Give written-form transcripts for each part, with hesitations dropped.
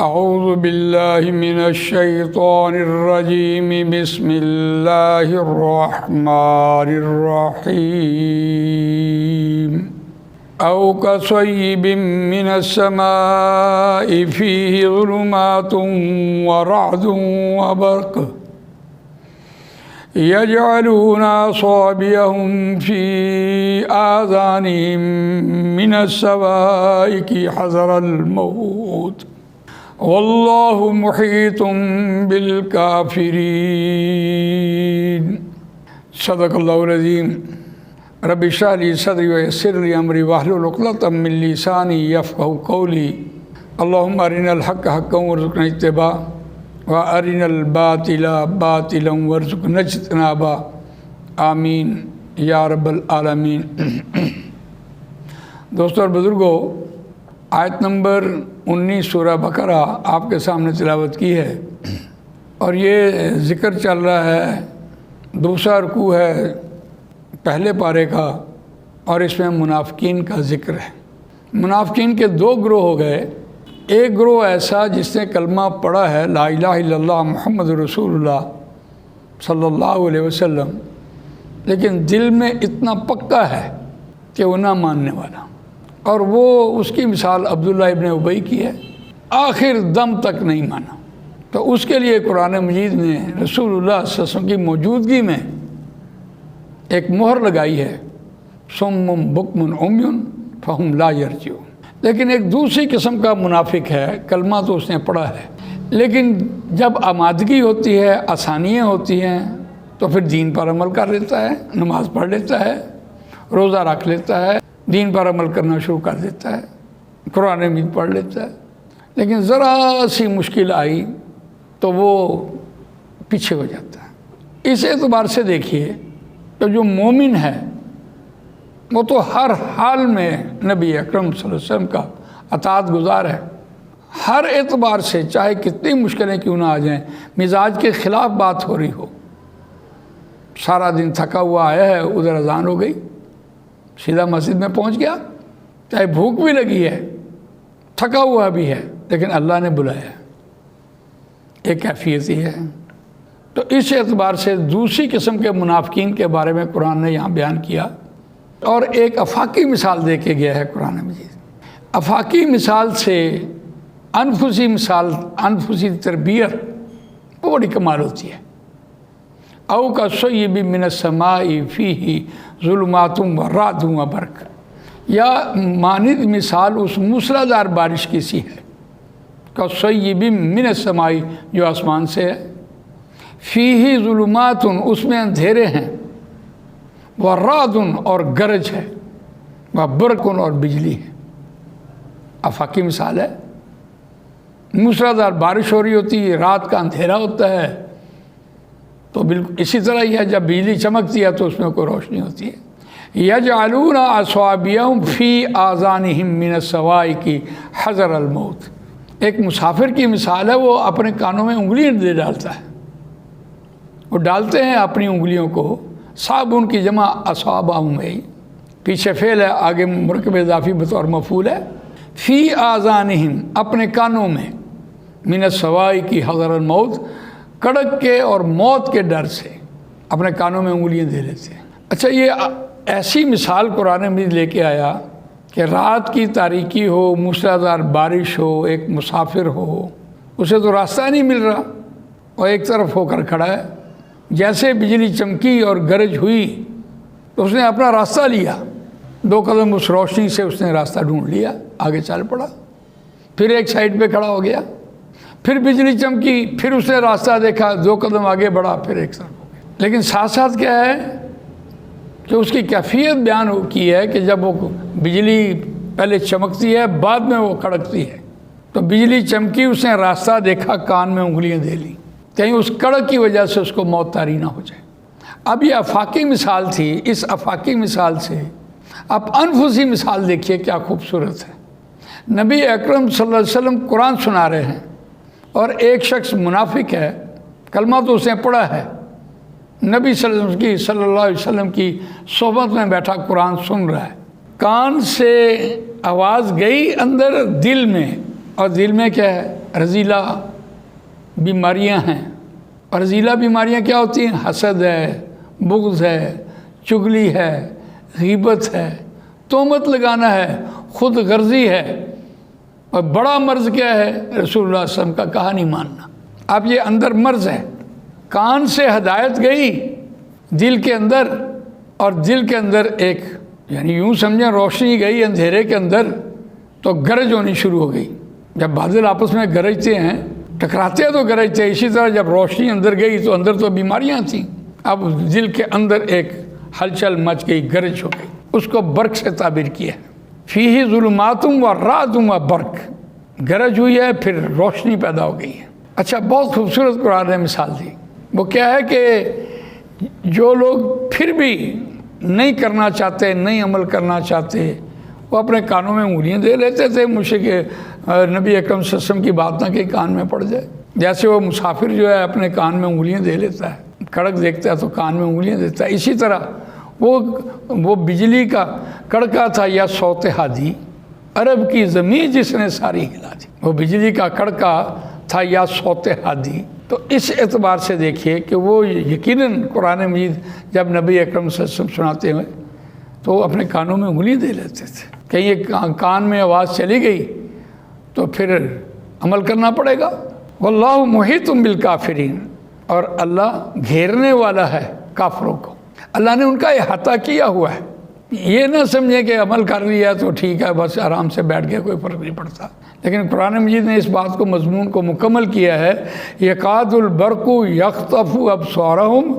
اعوذ باللہ من الشیطان الرجیم بسم اللہ الرحمن الرحیم او کصیب من السماء فیہ ظلمات ورعد وبرق یجعلون اصابعهم فی آذانہم من الصواعق حذر الموت واللہ محیط بالکافرین۔ صدق اللہ العظیم۔ رب اشرح لی صدری ویسر لی امری واحلل عقدۃ من لسانی یفقہوا قولی۔ اللہم ارنا الحق حقا وارزقنا اتباعہ وارنا الباطل باطلا وارزقنا اجتنابہ، آمین یا رب العالمین۔ دوستو اور بزرگوں، آیت نمبر 19 سورہ بقرہ آپ کے سامنے تلاوت کی ہے، اور یہ ذکر چل رہا ہے، دوسرا رکوع ہے پہلے پارے کا، اور اس میں منافقین کا ذکر ہے۔ منافقین کے دو گروہ ہو گئے۔ ایک گروہ ایسا جس نے کلمہ پڑھا ہے لا الہ الا اللہ محمد رسول اللہ صلی اللہ علیہ وسلم، لیکن دل میں اتنا پکا ہے کہ وہ نہ ماننے والا، اور وہ اس کی مثال عبداللہ ابن ابی کی ہے، آخر دم تک نہیں مانا۔ تو اس کے لیے قرآن مجید نے رسول اللہ صلی اللہ علیہ وسلم کی موجودگی میں ایک مہر لگائی ہے، صم بکم عمی فہم لا یرجعون۔ لیکن ایک دوسری قسم کا منافق ہے، کلمہ تو اس نے پڑھا ہے، لیکن جب آمادگی ہوتی ہے، آسانیاں ہوتی ہیں، تو پھر دین پر عمل کر لیتا ہے، نماز پڑھ لیتا ہے، روزہ رکھ لیتا ہے، دین پر عمل کرنا شروع کر دیتا ہے، قرآن مجید پڑھ لیتا ہے، لیکن ذرا سی مشکل آئی تو وہ پیچھے ہو جاتا ہے۔ اس اعتبار سے دیکھیے کہ جو مومن ہے وہ تو ہر حال میں نبی اکرم صلی اللہ علیہ وسلم کا اطاعت گزار ہے، ہر اعتبار سے، چاہے کتنی مشکلیں کیوں نہ آ جائیں، مزاج کے خلاف بات ہو رہی ہو، سارا دن تھکا ہوا آیا ہے، ادھر اذان ہو گئی، سیدھا مسجد میں پہنچ گیا، چاہے بھوک بھی لگی ہے، تھکا ہوا بھی ہے، لیکن اللہ نے بلایا، ایک کیفیت ہی ہے۔ تو اس اعتبار سے دوسری قسم کے منافقین کے بارے میں قرآن نے یہاں بیان کیا، اور ایک افاقی مثال دے کے گیا ہے قرآن مجید۔ افاقی مثال سے انفسی مثال، انفسی تربیت وہ بڑی کمال ہوتی ہے۔ او کصیب من السماء فیہ ظلمات ورعد وبرق، یا مانند مثال اس موسلادھار بارش کی سی ہے، کصیب من السماء جو آسمان سے ہے، فیہ ظلمات اس میں اندھیرے ہیں، ورعد اور گرج ہے، وبرق اور بجلی ہے۔ افاقی مثال ہے، موسلادھار بارش ہو رہی ہوتی ہے، رات کا اندھیرا ہوتا ہے، تو بالکل اسی طرح ہی ہے، جب بجلی چمکتی ہے تو اس میں کوئی روشنی ہوتی ہے۔ یجعلون اصابعهم فی آذانہم من الصواعق حذر الموت، ایک مسافر کی مثال ہے، وہ اپنے کانوں میں انگلیاں دے ڈالتا ہے، وہ ڈالتے ہیں اپنی انگلیوں کو، صابن کی جمع اصابعهم ہے، پیچھے فعل ہے، آگے مرکب اضافی بطور مفعول ہے، فی آذانہم اپنے کانوں میں، من الصواعق حذر الموت کڑک کے اور موت کے ڈر سے اپنے کانوں میں انگلیاں دے لیتے ہیں۔ اچھا، یہ ایسی مثال قرآن مجید لے کے آیا کہ رات کی تاریکی ہو، موسلادھار بارش ہو، ایک مسافر ہو، اسے تو راستہ نہیں مل رہا، اور ایک طرف ہو کر کھڑا ہے، جیسے بجلی چمکی اور گرج ہوئی تو اس نے اپنا راستہ لیا، 2 قدم اس روشنی سے اس نے راستہ ڈھونڈ لیا، آگے چل پڑا، پھر ایک سائڈ پہ کھڑا ہو گیا، پھر بجلی چمکی، پھر اس نے راستہ دیکھا، 2 قدم آگے بڑھا، پھر ایک طرف ہو گیا۔ لیکن ساتھ ساتھ کیا ہے کہ اس کی کیفیت بیان کی ہے کہ جب وہ بجلی پہلے چمکتی ہے، بعد میں وہ کڑکتی ہے، تو بجلی چمکی، اس نے راستہ دیکھا، کان میں انگلیاں دے لیں، کہیں اس کڑک کی وجہ سے اس کو موت طاری نہ ہو جائے۔ اب یہ افاقی مثال تھی، اس افاقی مثال سے اب انفسی مثال دیکھیے کیا خوبصورت ہے۔ نبی اکرم صلی اللہ علیہ وسلم قرآن سنا رہے ہیں، اور ایک شخص منافق ہے، کلمہ تو اس نے پڑھا ہے، نبی صلی اللہ علیہ وسلم کی صحبت میں بیٹھا قرآن سن رہا ہے، کان سے آواز گئی اندر دل میں، اور دل میں کیا ہے؟ رذیلہ بیماریاں ہیں، اور رذیلہ بیماریاں کیا ہوتی ہیں؟ حسد ہے، بغض ہے، چغلی ہے، غیبت ہے، تہمت لگانا ہے، خود غرضی ہے، اور بڑا مرض کیا ہے؟ رسول اللہ صلی اللہ علیہ وسلم کا کہا نہیں ماننا۔ اب یہ اندر مرض ہے، کان سے ہدایت گئی دل کے اندر، اور دل کے اندر ایک یعنی یوں سمجھیں روشنی گئی اندھیرے کے اندر تو گرج ہونی شروع ہو گئی۔ جب بادل آپس میں گرجتے ہیں، ٹکراتے ہیں تو گرجتے ہیں، اسی طرح جب روشنی اندر گئی تو اندر تو بیماریاں تھیں، اب دل کے اندر ایک ہلچل مچ گئی، گرج ہو گئی، اس کو برق سے تعبیر کیا ہے، فیہ ظلمات و رعد و برق، گرج ہوئی ہے پھر روشنی پیدا ہو گئی ہے۔ اچھا، بہت خوبصورت قرآن نے مثال دی، وہ کیا ہے کہ جو لوگ پھر بھی نہیں کرنا چاہتے، نہیں عمل کرنا چاہتے، وہ اپنے کانوں میں انگلیاں دے لیتے تھے، مجھے کہ نبی اکرم صلی اللہ علیہ وسلم کی بات نہ کہ کان میں پڑ جائے، جیسے وہ مسافر جو ہے اپنے کان میں انگلیاں دے لیتا ہے، کڑک دیکھتا ہے تو کان میں انگلیاں دیتا ہے، اسی طرح وہ بجلی کا کڑکا تھا یا صوت ہادی، عرب کی زمین جس نے ساری ہلا دی، وہ بجلی کا کڑکا تھا یا صوت ہادی۔ تو اس اعتبار سے دیکھیے کہ وہ یقیناً قرآن مجید جب نبی اکرم صلی اللہ علیہ وسلم سناتے ہوئے تو وہ اپنے کانوں میں انگلی دے لیتے تھے، کہیں یہ کان میں آواز چلی گئی تو پھر عمل کرنا پڑے گا۔ واللہ محیط بالکافرین، اور اللہ گھیرنے والا ہے کافروں کو، اللہ نے ان کا احاطہ کیا ہوا ہے۔ یہ نہ سمجھیں کہ عمل کر لیا تو ٹھیک ہے، بس آرام سے بیٹھ گیا، کوئی فرق نہیں پڑتا، لیکن قرآن مجید نے اس بات کو مضمون کو مکمل کیا ہے، یکاد البرق یخطف ابصارہم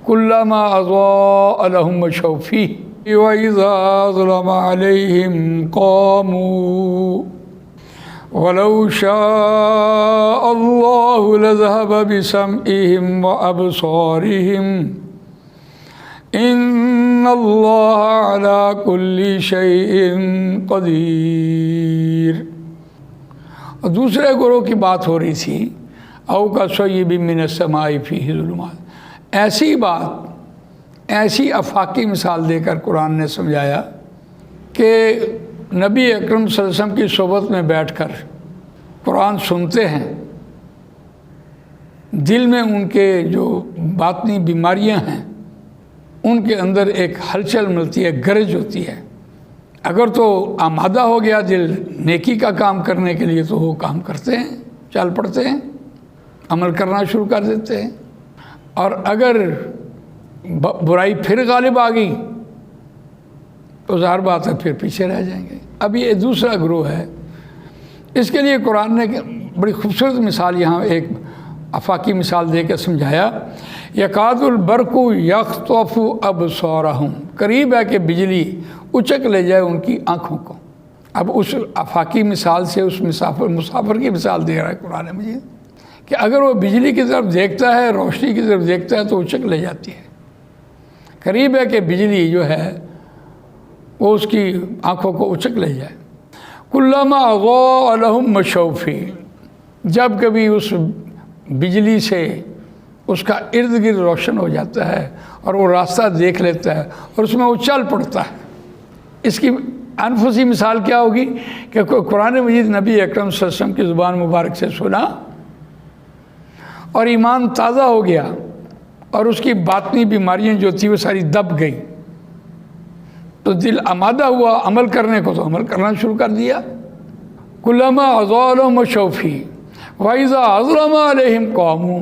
کلما اضاء لہم مشوا فیہ وَإِذَا ظَلَمَ عَلَيْهِمْ قَامُوا وَلَوْ شَاءَ اللَّهُ لَذَهَبَ بِسَمْعِهِمْ وَأَبْصَارِهِمْ ان اللہ علی کل شیء قدیر۔ اور دوسرے گروہ کی بات ہو رہی تھی، او کصیب من السماء فیہ ظلمات، ایسی بات، ایسی آفاقی مثال دے کر قرآن نے سمجھایا کہ نبی اکرم صلی اللہ علیہ وسلم کی صحبت میں بیٹھ کر قرآن سنتے ہیں، دل میں ان کے جو باطنی بیماریاں ہیں ان کے اندر ایک ہلچل ملتی ہے، گرج ہوتی ہے۔ اگر تو آمادہ ہو گیا دل نیکی کا کام کرنے کے لیے تو وہ کام کرتے ہیں، چل پڑتے ہیں، عمل کرنا شروع کر دیتے ہیں، اور اگر برائی پھر غالب آ گئی تو ظاہر بات ہے پھر پیچھے رہ جائیں گے۔ اب یہ دوسرا گروہ ہے، اس کے لیے قرآن نے بڑی خوبصورت مثال یہاں ایک آفاقی مثال دے کے سمجھایا، یکاد البرق یخطف ابصارہم، قریب ہے کہ بجلی اچک لے جائے ان کی آنکھوں کو۔ اب اس آفاقی مثال سے اس مسافر کی مثال دے رہا ہے قرآن مجید کہ اگر وہ بجلی کی طرف دیکھتا ہے، روشنی کی طرف دیکھتا ہے تو اچک لے جاتی ہے، قریب ہے کہ بجلی جو ہے وہ اس کی آنکھوں کو اچک لے جائے۔ کلما اضاء لہم مشوا فیہ، جب کبھی اس بجلی سے اس کا ارد گرد روشن ہو جاتا ہے اور وہ راستہ دیکھ لیتا ہے اور اس میں وہ چل پڑتا ہے۔ اس کی انفسی مثال کیا ہوگی کہ قرآن مجید نبی اکرم صلی اللہ علیہ وسلم کی زبان مبارک سے سنا اور ایمان تازہ ہو گیا اور اس کی باطنی بیماریاں جو تھی وہ ساری دب گئی، تو دل آمادہ ہوا عمل کرنے کو تو عمل کرنا شروع کر دیا۔ کلما اضاء لہم مشوا فیہ وَإِذَا أَظْلَمَ عَلَيْهِمْ قَامُوا،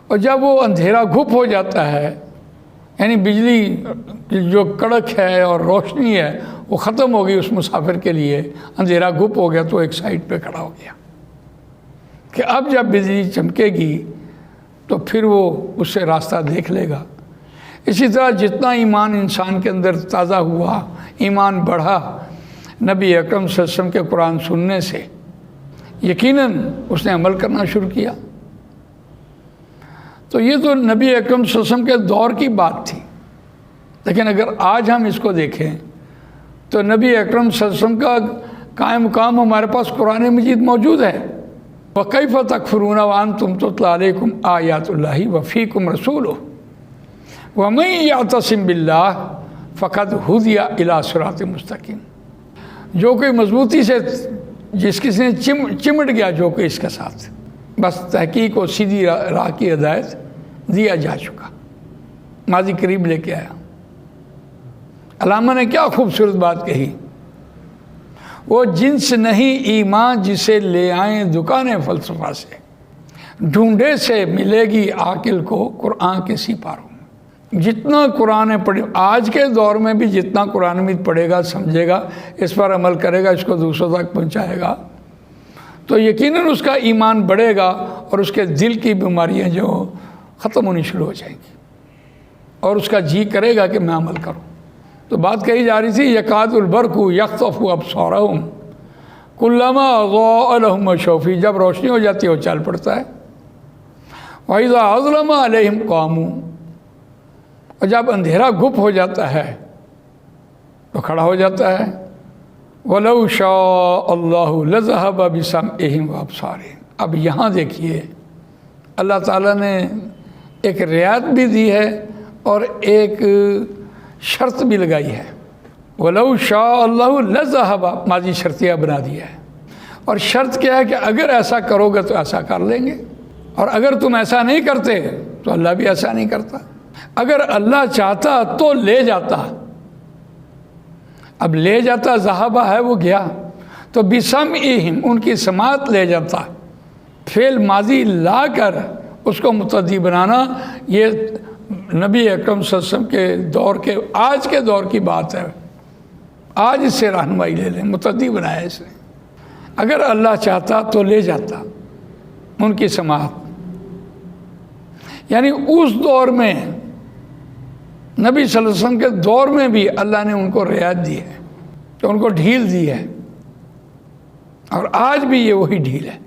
اور جب وہ اندھیرا گھپ ہو جاتا ہے، یعنی بجلی کی جو کڑک ہے اور روشنی ہے وہ ختم ہو گئی اس مسافر کے لیے، اندھیرا گھپ ہو گیا تو ایک سائڈ پہ کھڑا ہو گیا کہ اب جب بجلی چمکے گی تو پھر وہ اس سے راستہ دیکھ لے گا۔ اسی طرح جتنا ایمان انسان کے اندر تازہ ہوا، ایمان بڑھا نبی اکرم صلی اللہ علیہ وسلم کے قرآن سننے سے، یقیناً اس نے عمل کرنا شروع کیا۔ تو یہ تو نبی اکرم صلی اللہ علیہ وسلم کے دور کی بات تھی، لیکن اگر آج ہم اس کو دیکھیں تو نبی اکرم صلی اللہ علیہ وسلم کا قائم مقام ہمارے پاس قرآن مجید موجود ہے۔ وَكَيْفَ تَكْفُرُونَ وَأَنْتُمْ تُتْلَىٰ عَلَيْكُمْ آيَاتُ اللَّهِ وَفِيكُمْ رَسُولُهُ وَمَن يَعْتَصِم بِاللَّهِ فَقَدْ هُدِيَ إِلَىٰ صِرَاطٍ مُسْتَقِيمٍ، جو کوئی مضبوطی سے جس کسی نے چمٹ گیا جو کہ اس کے ساتھ، بس تحقیق و سیدھی راہ کی ہدایت دیا جا چکا، ماضی قریب لے کے آیا۔ علامہ نے کیا خوبصورت بات کہی، وہ جنس نہیں ایمان جسے لے آئیں دکان فلسفہ سے، ڈھونڈے سے ملے گی عاقل کو قرآن کے سپاروں میں۔ جتنا قرآن پڑھے، آج کے دور میں بھی جتنا قرآن مجید پڑھے گا، سمجھے گا، اس پر عمل کرے گا، اس کو دوسروں تک پہنچائے گا، تو یقیناً اس کا ایمان بڑھے گا اور اس کے دل کی بیماریاں جو ختم ہونی شروع ہو جائیں گی، اور اس کا جی کرے گا کہ میں عمل کروں۔ تو بات کہی جا رہی تھی، یکاد البرق یخطف ابصارہم کلما اضاء لہم مشوا فیہ، جب روشنی ہو جاتی ہے وہ چل پڑتا ہے، وَإِذَا أَظْلَمَ عَلَيْهِمْ قَامُوا، اور جب اندھیرا گپ ہو جاتا ہے تو کھڑا ہو جاتا ہے۔ وَلَوْ شَاءَ اللَّهُ لَذَهَبَ بِسَمْعِهِمْ وَأَبْصَارِهِمْ۔ اب یہاں دیکھیے اللہ تعالیٰ نے ایک رعایت بھی دی ہے اور ایک شرط بھی لگائی ہے۔ وَلَوْ شَاءَ اللَّهُ لَذَهَبَ، ماضی شرطیہ بنا دیا ہے، اور شرط کیا ہے کہ اگر ایسا کرو گے تو ایسا کر لیں گے، اور اگر تم ایسا نہیں کرتے تو اللہ بھی ایسا نہیں کرتا۔ اگر اللہ چاہتا تو لے جاتا، اب لے جاتا ذہبہ ہے وہ گیا، تو بسمعہم ان کی سماعت لے جاتا، فعل ماضی لا کر اس کو متعدی بنانا، یہ نبی اکرم صلی اللہ علیہ وسلم کے دور کے، آج کے دور کی بات ہے، آج اس سے رہنمائی لے لیں، متعدی بنایا اس نے۔ اگر اللہ چاہتا تو لے جاتا ان کی سماعت، یعنی اس دور میں نبی صلی اللہ علیہ وسلم کے دور میں بھی اللہ نے ان کو رعایت دی ہے، تو ان کو ڈھیل دی ہے، اور آج بھی یہ وہی ڈھیل ہے۔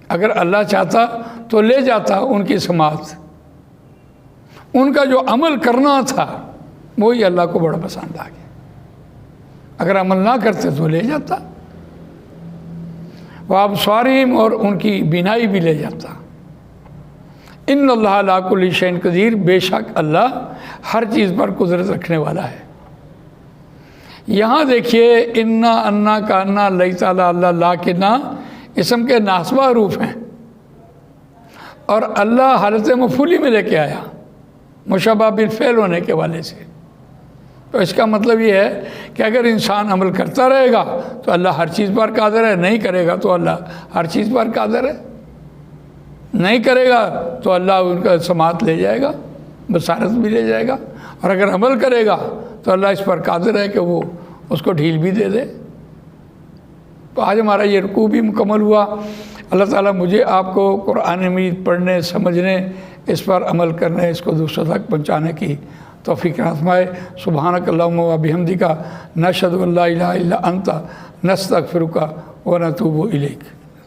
اگر اللہ چاہتا تو لے جاتا ان کی سماعت، ان کا جو عمل کرنا تھا وہی اللہ کو بڑا پسند آ گیا، اگر عمل نہ کرتے تو لے جاتا، وابصارہم، اور ان کی بینائی بھی لے جاتا۔ ان اللہ علی کل شیء قدیر، بے شک اللہ ہر چیز پر قدرت رکھنے والا ہے۔ یہاں دیکھیے انا، انا کا انا، لیس علی اللہ، لا کے نا اسم کے ناسبہ حروف ہیں، اور اللہ حالت مفعولی میں لے کے آیا مشبہ بالفعل ہونے کے والے سے۔ تو اس کا مطلب یہ ہے کہ اگر انسان عمل کرتا رہے گا تو اللہ ہر چیز پر قادر ہے، نہیں کرے گا تو اللہ ہر چیز پر قادر ہے، نہیں کرے گا تو اللہ ان کا سماعت لے جائے گا، بصارت بھی لے جائے گا، اور اگر عمل کرے گا تو اللہ اس پر قادر ہے کہ وہ اس کو ڈھیل بھی دے دے۔ تو آج ہمارا یہ رکوع بھی مکمل ہوا۔ اللہ تعالیٰ مجھے آپ کو قرآن مجید پڑھنے، سمجھنے، اس پر عمل کرنے، اس کو دوسروں تک پہنچانے کی توفیق فرمائے۔ سبحانک اللہم و بحمدک، نشہد ان لا الہ الا انت، نستغفرک و نتوب الیک۔